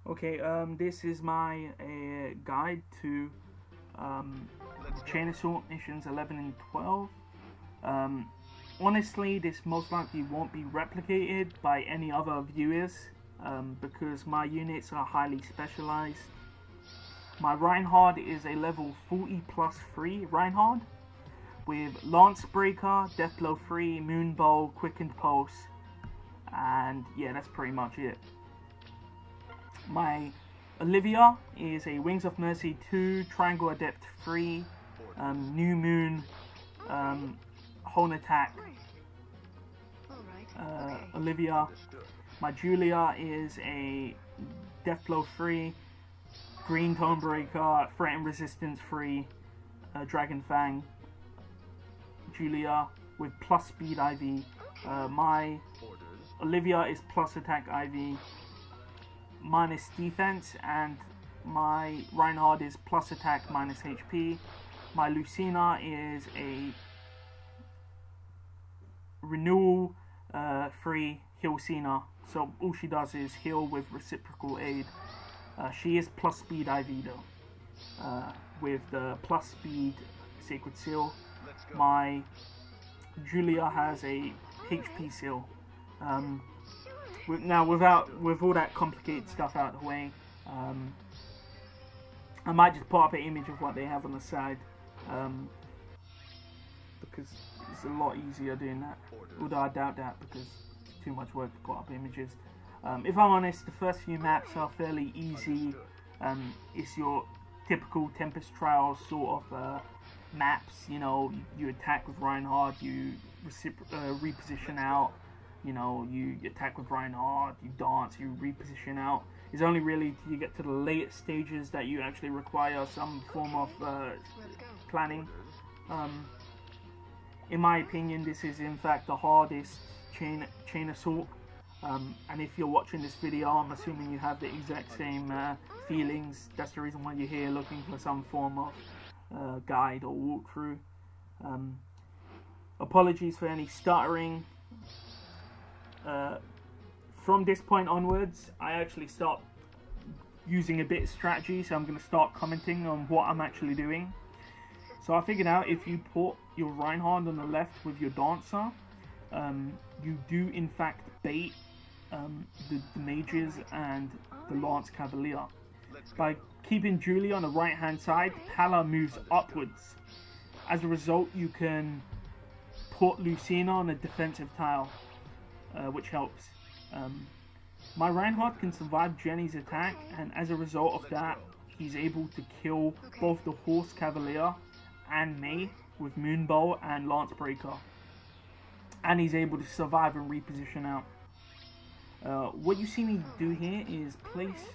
Okay, this is my guide to Chain Assault missions 11 and 12. Honestly, this most likely won't be replicated by any other viewers because my units are highly specialized. My Reinhard is a level 40 plus 3 Reinhard with Lance Breaker, Death Blow 3, Moonbow, Quickened Pulse, and yeah, that's pretty much it. My Olivia is a Wings of Mercy 2, Triangle Adept 3, New Moon, Hone Attack, Olivia. My Julia is a Death Blow 3, Green Tonebreaker, Threat and Resistance 3, Dragon Fang, Julia with plus speed IV. My Olivia is plus attack IV, minus defense, and my Reinhard is plus attack minus HP. My Lucina is a renewal free heal Cena, so all she does is heal with reciprocal aid. She is plus speed IV though, with the plus speed Sacred Seal. My Julia has a HP seal. Now, with all that complicated stuff out of the way, I might just put up an image of what they have on the side, because it's a lot easier doing that. Although I doubt that because it's too much work to put up images. If I'm honest, the first few maps are fairly easy. It's your typical Tempest Trials sort of maps. You know, you attack with Reinhard, you reposition out. You know, you attack with Reinhard, you dance, you reposition out. It's only really till you get to the later stages that you actually require some form of planning. In my opinion, this is in fact the hardest chain assault. And if you're watching this video, I'm assuming you have the exact same feelings. That's the reason why you're here, looking for some form of guide or walkthrough. Apologies for any stuttering. From this point onwards, I actually start using a bit of strategy, so I'm going to start commenting on what I'm actually doing. So I figured out if you put your Reinhard on the left with your Dancer, you do in fact bait the mages and the Lance Cavalier. By keeping Julie on the right hand side, Pala moves upwards. As a result, you can put Lucina on a defensive tile, which helps. My Reinhard can survive Jenny's attack, and as a result of that, he's able to kill both the Horse Cavalier and May with Moonbow and Lance Breaker. And he's able to survive and reposition out. What you see me do here is place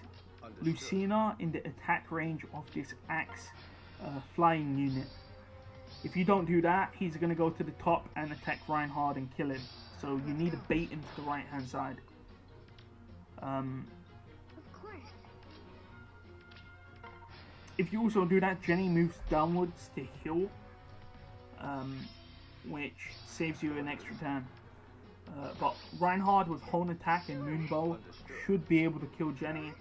Lucina in the attack range of this axe flying unit. If you don't do that, he's going to go to the top and attack Reinhard and kill him. So you need to bait him to the right hand side. If you also do that, Jenny moves downwards to heal, which saves you an extra turn. But Reinhard with Hone Attack and Moonbow should be able to kill Jenny.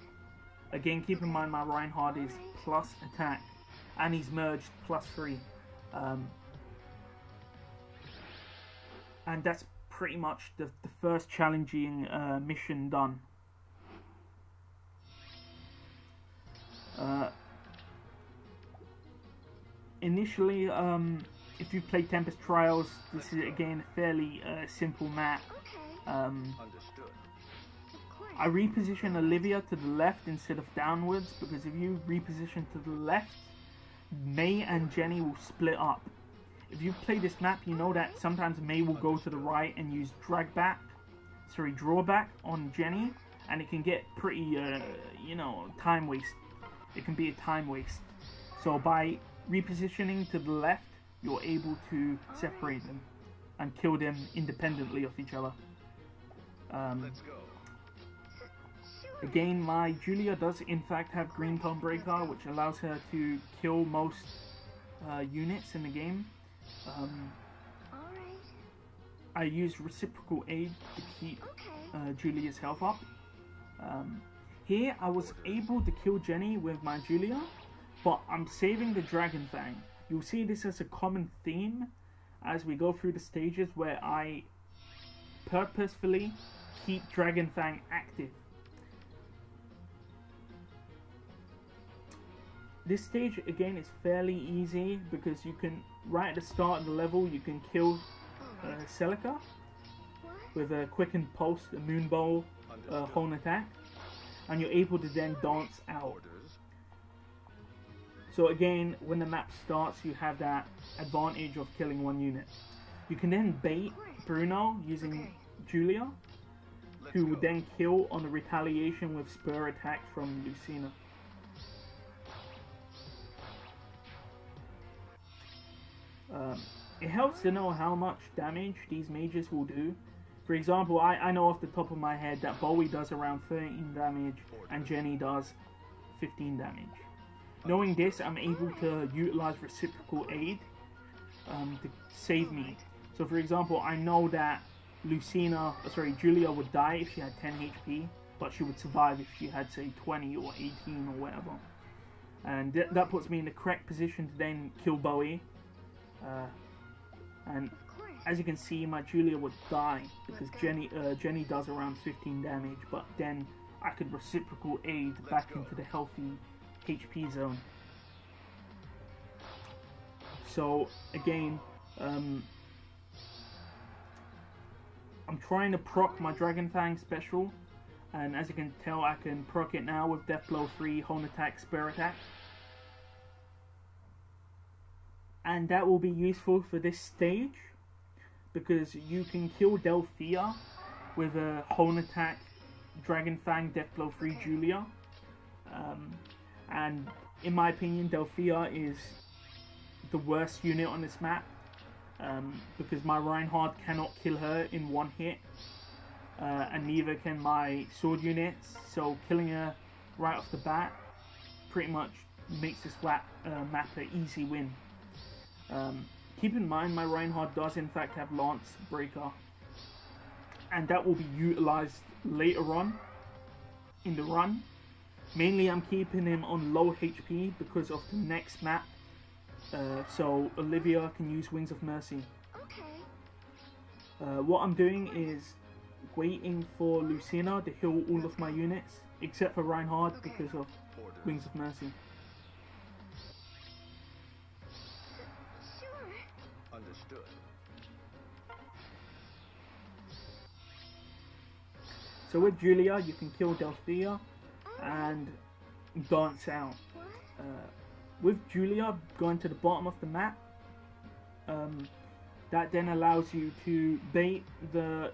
Again, keep in mind my Reinhard is plus attack, and he's merged plus 3. And that's pretty much the first challenging mission done. Initially, if you play Tempest Trials, this is again a fairly simple map. I reposition Olivia to the left instead of downwards, because if you reposition to the left, May and Jenny will split up. If you've played this map, you know that sometimes May will go to the right and use drawback on Jenny, and it can get pretty, you know, time waste. It can be a time waste. So by repositioning to the left, you're able to separate them and kill them independently of each other. Again, my Julia does in fact have Green Tonebreaker, which allows her to kill most units in the game. I use reciprocal aid to keep Julia's health up. Here I was able to kill Jenny with my Julia, but I'm saving the Dragon Fang. You'll see this as a common theme as we go through the stages where I purposefully keep Dragon Fang active. This stage again is fairly easy because you can, right at the start of the level, you can kill Celica with a quickened pulse, a moon bowl, horn attack, and you're able to then dance out. So again, when the map starts, you have that advantage of killing one unit. You can then bait Bruno using Julia, who would then kill on the retaliation with spur attack from Lucina. It helps to know how much damage these mages will do. For example, I know off the top of my head that Bowie does around 13 damage and Jenny does 15 damage. Knowing this, I'm able to utilize reciprocal aid to save me. So for example, I know that Julia would die if she had 10 HP, but she would survive if she had, say, 20 or 18 or whatever. And that puts me in the correct position to then kill Bowie. And as you can see, my Julia would die because Jenny does around 15 damage, but then I could reciprocal aid back into the healthy HP zone. So again, I'm trying to proc my Dragon Fang special, and as you can tell, I can proc it now with Death Blow 3, Horn Attack, Spur Attack. And that will be useful for this stage, because you can kill Delphia with a Horn Attack, Dragon Fang, Death Blow 3 Julia. And in my opinion, Delphia is the worst unit on this map, because my Reinhardt cannot kill her in one hit, and neither can my sword units, so killing her right off the bat pretty much makes this map an easy win. Keep in mind, my Reinhardt does in fact have Lance Breaker, and that will be utilized later on in the run. Mainly I'm keeping him on low HP because of the next map, so Olivia can use Wings of Mercy. What I'm doing is waiting for Lucina to heal all of my units, except for Reinhardt because of Wings of Mercy. Understood. So with Julia, you can kill Delphia and dance out. With Julia going to the bottom of the map, that then allows you to bait the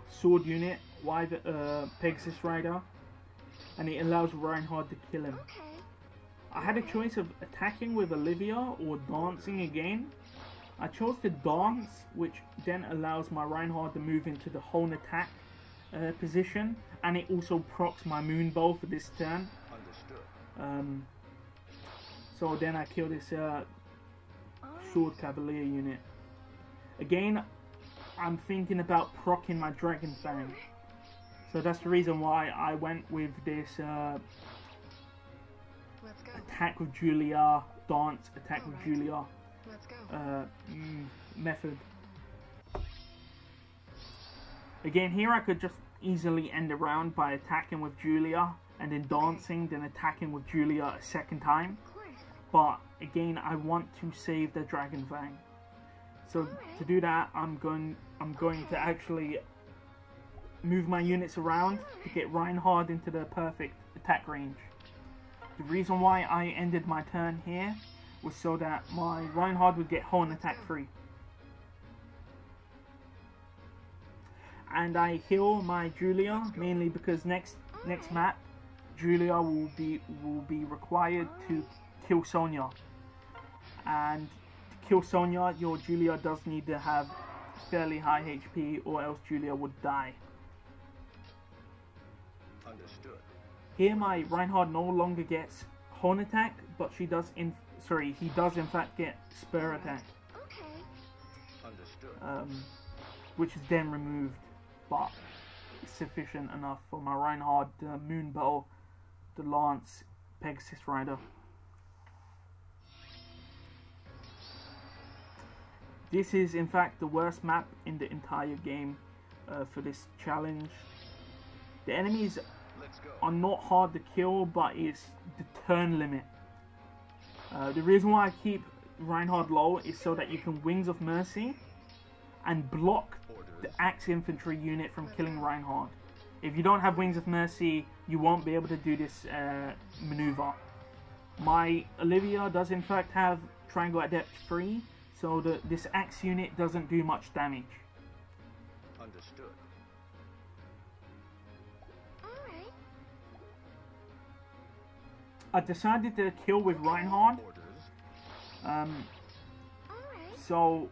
sword unit, Pegasus Rider, and it allows Reinhardt to kill him. I had a choice of attacking with Olivia or dancing again. I chose to dance, which then allows my Reinhardt to move into the Horn Attack position, and it also procs my Moon Bow for this turn. Understood. So then I kill this Sword Cavalier unit. Again, I'm thinking about proccing my Dragon Fang. So that's the reason why I went with this attack with Julia, dance, attack with Julia method. Again, here I could just easily end the round by attacking with Julia and then dancing, then attacking with Julia a second time. But again, I want to save the Dragon Fang. So to do that, I'm going to actually move my units around to get Reinhardt into the perfect attack range. The reason why I ended my turn here was so that my Reinhardt would get Horn Attack free. And I heal my Julia mainly because next map Julia will be required to kill Sonya. And to kill Sonya, your Julia does need to have fairly high HP, or else Julia would die. Understood. Here my Reinhardt no longer gets Horn Attack, but he does in fact get Spur Attack. Understood. Which is then removed, but sufficient enough for my Reinhardt, the Moonbow, the Lance, Pegasus Rider. This is in fact the worst map in the entire game for this challenge. The enemies are not hard to kill, but it's the turn limit. The reason why I keep Reinhardt low is so that you can Wings of Mercy and block the Axe Infantry unit from killing Reinhardt. If you don't have Wings of Mercy, you won't be able to do this maneuver. My Olivia does in fact have Triangle at depth 3, so this Axe unit doesn't do much damage. Understood. Alright. I decided to kill with Reinhardt, Orders. so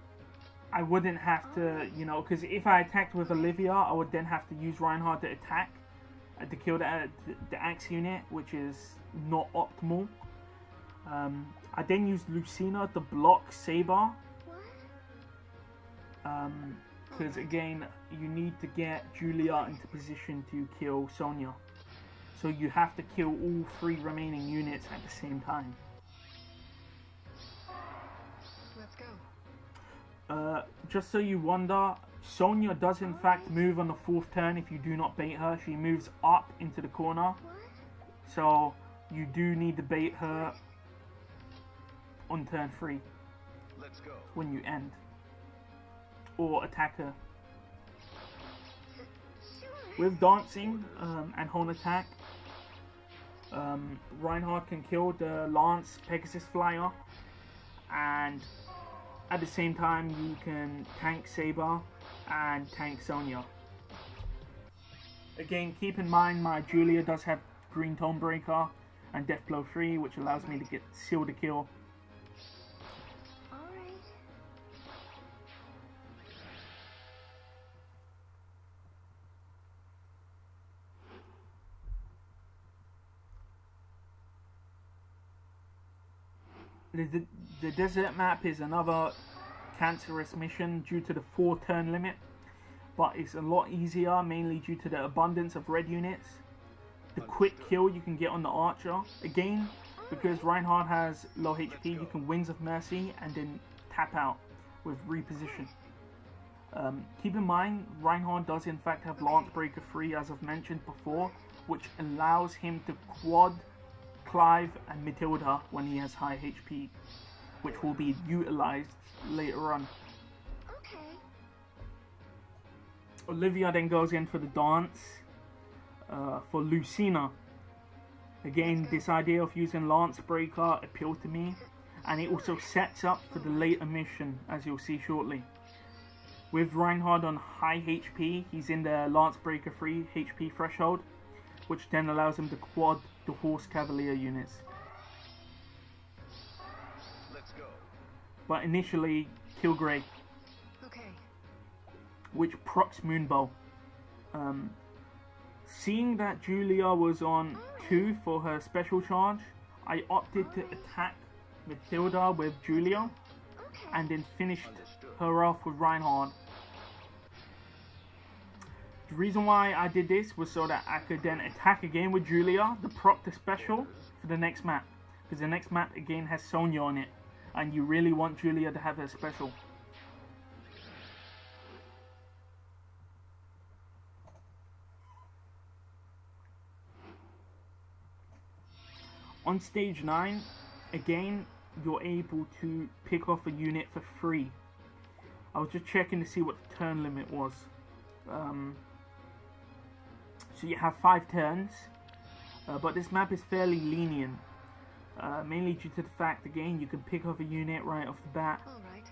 I wouldn't have to, you know, because if I attacked with Olivia, I would then have to use Reinhardt to attack, to kill the Axe unit, which is not optimal. I then used Lucina to block Saber, because again, you need to get Julia into position to kill Sonya. So you have to kill all 3 remaining units at the same time. Let's go. Just so you wonder, Sonya does in fact move on the 4th turn if you do not bait her. She moves up into the corner. So you do need to bait her on turn 3 Let's go. when you end. Or attack her. With dancing and horn attack, Reinhardt can kill the Lance Pegasus Flyer, and at the same time you can tank Saber and tank Sonya. Again, keep in mind my Julia does have Green Tonebreaker and Death Blow 3, which allows me to get seal the kill. Alright. The desert map is another cancerous mission due to the 4 turn limit, but it's a lot easier mainly due to the abundance of red units. The quick kill you can get on the archer. Again, because Reinhardt has low HP, you can Wings of Mercy and then tap out with reposition. Keep in mind, Reinhardt does in fact have Lance Breaker 3 as I've mentioned before, which allows him to quad Clive and Matilda when he has high HP, which will be utilized later on. Okay. Olivia then goes in for the dance for Lucina. Again, this idea of using Lance Breaker appealed to me, and it also sets up for the later mission, as you'll see shortly. With Reinhardt on high HP, he's in the Lance Breaker 3 HP threshold, which then allows him to quad the Horse Cavalier units. Let's go. But initially, kill Grey, Okay. which procs Moonbow. Seeing that Julia was on 2 for her special charge, I opted to attack Matilda with Julia Okay. and then finished her off with Reinhardt. The reason why I did this was so that I could then attack again with Julia to proc the special for the next map, because the next map again has Sonya on it, and you really want Julia to have her special. On stage 9, again, you're able to pick off a unit for free. I was just checking to see what the turn limit was. So you have 5 turns, but this map is fairly lenient, mainly due to the fact, again, you can pick off a unit right off the bat. Alright.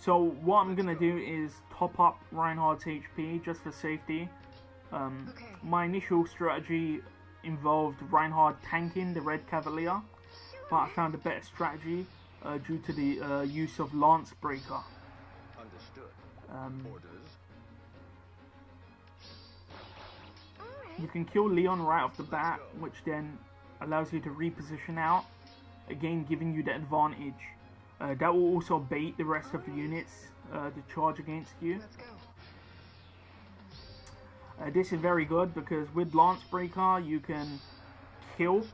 So what I'm gonna do is top up Reinhardt's HP just for safety. Okay. My initial strategy involved Reinhardt tanking the Red Cavalier, but I found a better strategy due to the use of Lance Breaker. Understood. Orders. Alright. You can kill Leon right off the bat, which then allows you to reposition out, again giving you the advantage That will also bait the rest of the units to charge against you. Let's go. This is very good because with Lancebreaker you can kill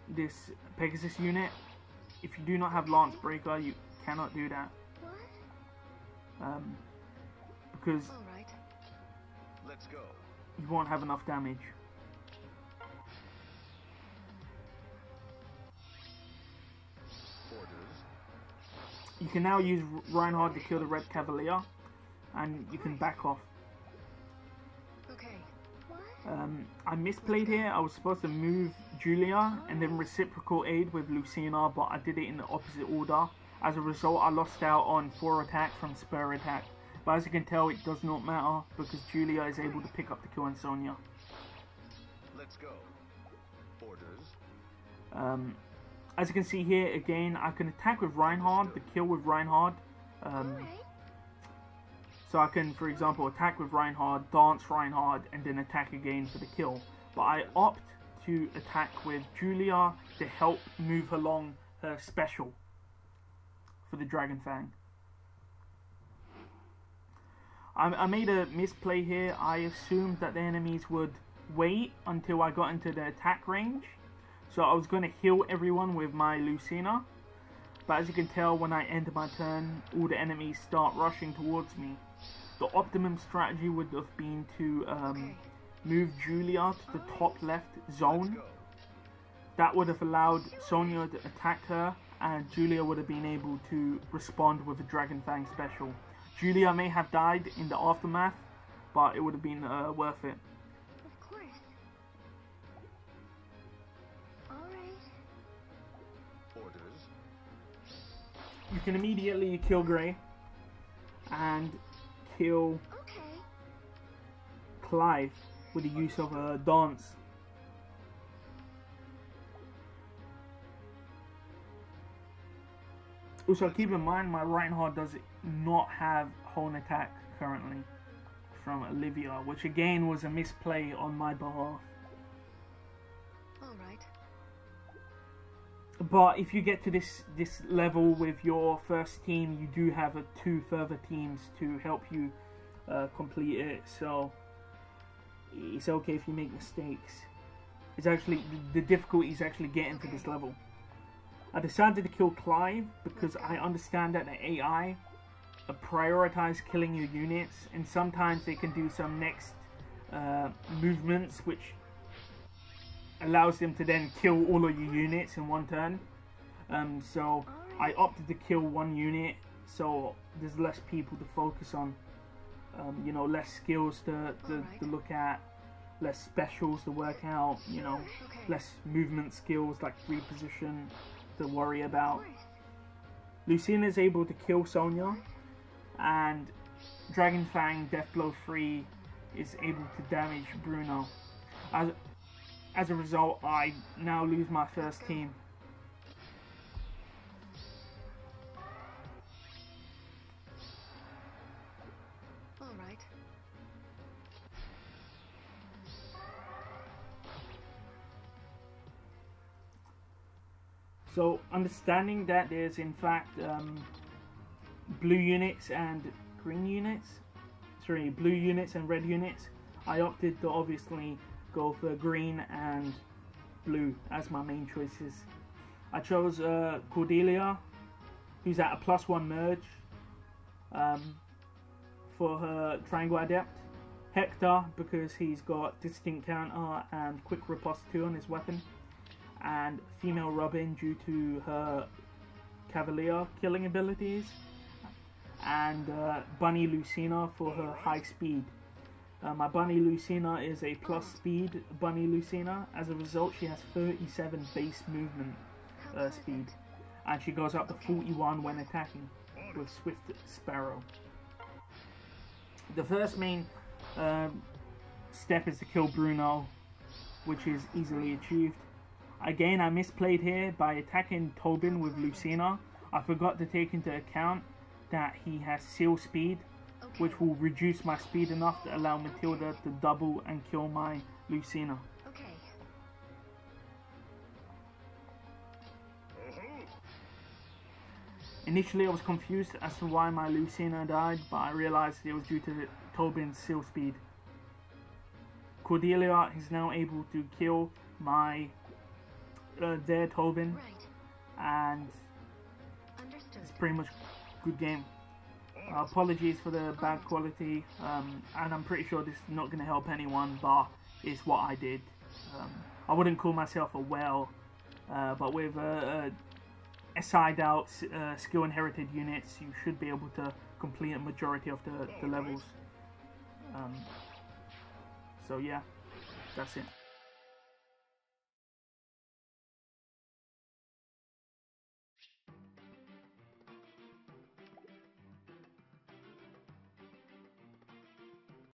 this Pegasus unit. If you do not have Lancebreaker, you cannot do that. What? Because All right. Let's go. you won't have enough damage. Orders. You can now use Reinhardt to kill the Red Cavalier, and you can back off. Okay. What? I misplayed here. I was supposed to move Julia and then reciprocal aid with Lucina, but I did it in the opposite order. As a result, I lost out on 4 attack from spur attack. But as you can tell, it does not matter because Julia is able to pick up the kill on Sonya. Let's go. Orders. As you can see here, again, I can attack with Reinhardt, the kill with Reinhardt. All right. So I can, for example, attack with Reinhardt, dance Reinhardt, and then attack again for the kill. But I opt to attack with Julia to help move along her special for the Dragon Fang. I made a misplay here. I assumed that the enemies would wait until I got into the attack range. So I was going to heal everyone with my Lucina. But as you can tell, when I end my turn, all the enemies start rushing towards me. The optimum strategy would have been to move Julia to the top left zone. That would have allowed Sonya to attack her, and Julia would have been able to respond with a Dragon Fang special. Julia may have died in the aftermath, but it would have been worth it. Of course. All right. Orders. You can immediately kill Grey and kill Okay. Clive with the use of a dance. Also, keep in mind my Reinhardt does not have Hone Attack currently from Olivia, which again was a misplay on my behalf. All right. But if you get to this level with your first team, you do have 2 further teams to help you complete it. So it's okay if you make mistakes. It's actually the difficulty is actually getting to this level. I decided to kill Clive because I understand that the AI prioritize killing your units, and sometimes they can do some next movements which allows them to then kill all of your units in one turn. So I opted to kill 1 unit, so there's less people to focus on. You know, less skills to look at, less specials to work out, you know, less movement skills like reposition to worry about. Lucina is able to kill Sonya, and Dragon Fang Deathblow 3 is able to damage Bruno. As a result, I now lose my first team. All right. So, understanding that there's in fact blue units and green units, sorry, blue units and red units, I opted to obviously go for green and blue as my main choices. I chose Cordelia, who's at a +1 merge for her Triangle Adept. Hector, because he's got Distinct Counter and Quick Riposte 2 on his weapon. And Female Robin due to her Cavalier killing abilities. And Bunny Lucina for her high speed. My Bunny Lucina is a plus speed Bunny Lucina. As a result, she has 37 base movement speed. And she goes up to 41 when attacking with Swift Sparrow. The first main step is to kill Bruno, which is easily achieved. Again, I misplayed here by attacking Tobin with Lucina. I forgot to take into account that he has Seal Speed, which will reduce my speed enough to allow Matilda to double and kill my Lucina. Okay. Initially I was confused as to why my Lucina died, but I realized it was due to Tobin's seal speed. Cordelia is now able to kill my their Tobin, Right. and Understood. it's pretty much good game. Apologies for the bad quality, and I'm pretty sure this is not going to help anyone, but it's what I did. I wouldn't call myself a whale, but with aside out skill inherited units, you should be able to complete a majority of the levels. So yeah, that's it.